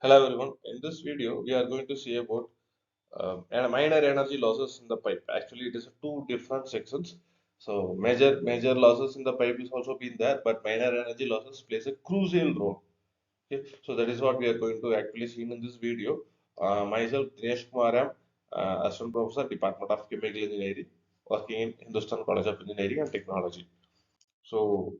Hello everyone. In this video, we are going to see about minor energy losses in the pipe. Actually, it is two different sections. So major losses in the pipe is also been there, but minor energy losses plays a crucial role. Okay, so that is what we are going to actually see in this video. Myself, Dinesh Kumar, am assistant professor, Department of Chemical Engineering, working in Hindustan College of Engineering and Technology. So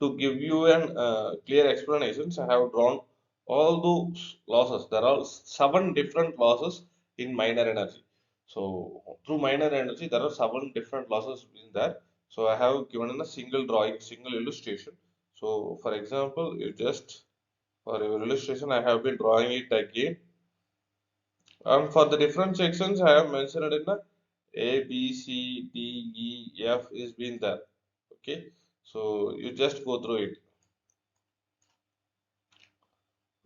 to give you an clear explanations, I have drawn all those losses. There are seven different losses in minor energy. So through minor energy, there are seven different losses in there. So I have given in a single drawing, single illustration. So for example, you just for your illustration, I have been drawing it again. And for the different sections, I have mentioned in the A, B, C, D, E, F is been there. Okay, so you just go through it.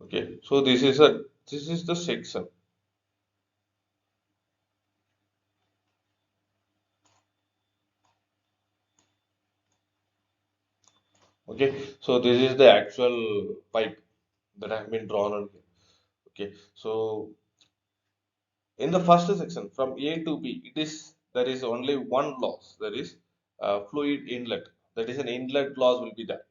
Okay, so this is the section. Okay, so this is the actual pipe that have been drawn on here. Okay, so in the first section from A to B, there is only one loss. There is fluid inlet. That is an inlet loss will be there.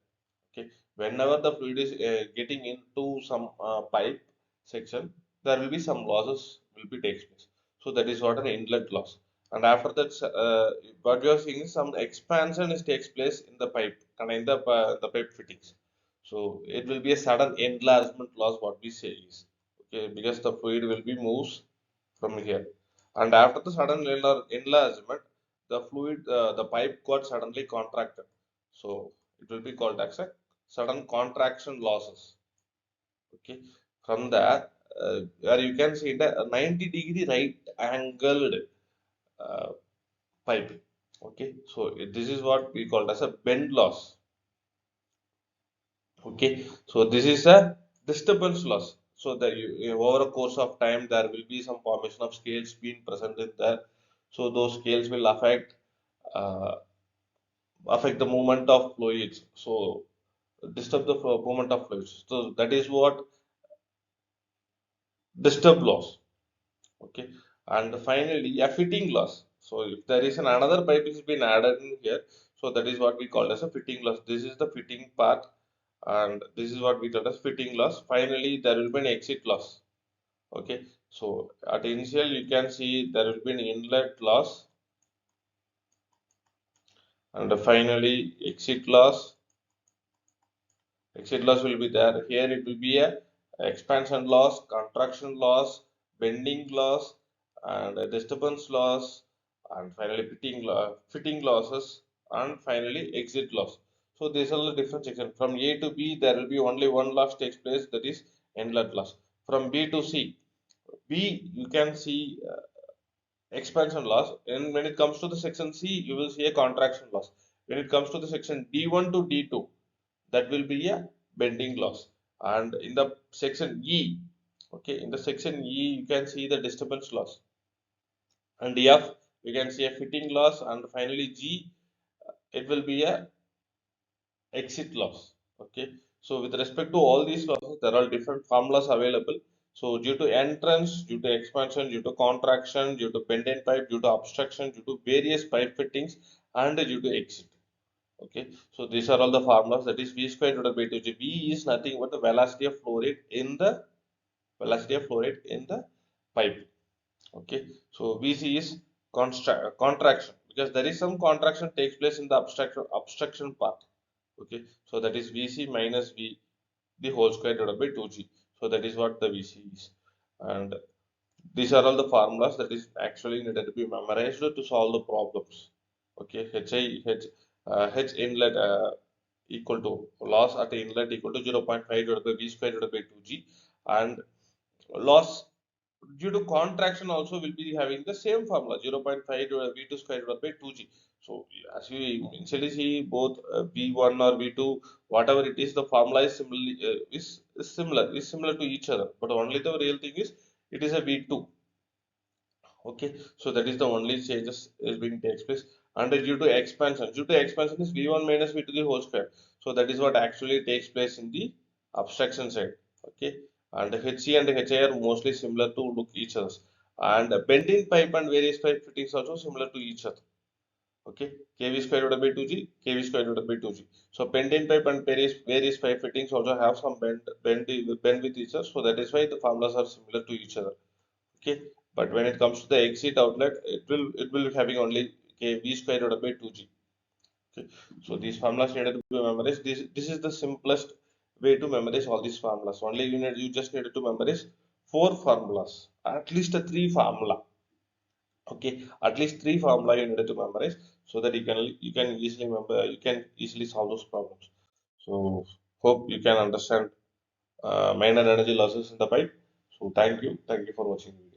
Okay, whenever the fluid is getting into some pipe section, there will be some losses will be takes place. So that is what an inlet loss. And after that, what you are seeing is some expansion is takes place in the pipe and in the pipe fittings. So it will be a sudden enlargement loss. What we say is okay because the fluid will be moves from here, and after the sudden enlargement, the pipe got suddenly contracted. So it will be called as a sudden contraction losses. Okay, from there, where you can see the 90-degree right angled uh, pipe. Okay, so this is what we call as a bend loss. Okay, so this is a disturbance loss. So that over a course of time there will be some formation of scales being present in there. So those scales will uh, affect the movement of fluids. So disturb the movement of fluids. So that is what disturb loss. Okay, and finally a fitting loss. So if there is another pipe is been added in here, so that is what we call as a fitting loss. This is the fitting part, and this is what we call as fitting loss. Finally, there will be an exit loss. Okay, so at initial you can see there will be an inlet loss, and finally exit loss. Exit loss will be there. Here it will be a expansion loss, contraction loss, bending loss, and a disturbance loss, and finally fitting losses, and finally exit loss. So these are the different sections. From A to B, there will be only one loss takes place, that is inlet loss. From B to C, B you can see expansion loss, and when it comes to the section C, you will see a contraction loss. When it comes to the section D1 to D2, that will be a bending loss, and in the section E, okay, in the section E you can see the disturbance loss, and F you can see a fitting loss, and finally G it will be a exit loss. Okay, so with respect to all these losses, there are different formulas available. So due to entrance, due to expansion, due to contraction, due to bend in pipe, due to obstruction, due to various pipe fittings, and due to exit. Okay, so these are all the formulas, that is V square divided by 2G. V is nothing but the velocity of flow rate in the pipe. Okay, so VC is contraction, because there is some contraction takes place in the obstruction part. Okay, so that is VC minus V the whole square divided by 2G. So that is what the VC is, and these are all the formulas that is actually needed to be memorized to solve the problems. Okay, H inlet equal to loss at the inlet equal to 0.5 divided by V square divided by 2G, and loss due to contraction also will be having the same formula 0.5 to V2 square divided by 2G. So as we initially see both V1 or V2, whatever it is, the formula is similarly is similar to each other, but only the real thing is it is a V2. Okay, so that is the only changes is being takes place. And due to expansion is V1 minus V to the whole square. So that is what actually takes place in the obstruction side. Okay, and HC and HI are mostly similar to look each other. And bending pipe and various pipe fittings also similar to each other. Okay, kV square divided by 2G, kV square divided by 2G. So bending pipe and various pipe fittings also have some bend with each other. So that is why the formulas are similar to each other. Okay, but when it comes to the exit outlet, it will be having only kV square divided by 2G. Okay, so these formulas needed to be memorized. This is the simplest way to memorize all these formulas. Only you just needed to memorize four formulas, at least a three formula. Okay, at least three formula you needed to memorize so that you can easily remember, you can easily solve those problems. So hope you can understand minor energy losses in the pipe. So thank you for watching the video.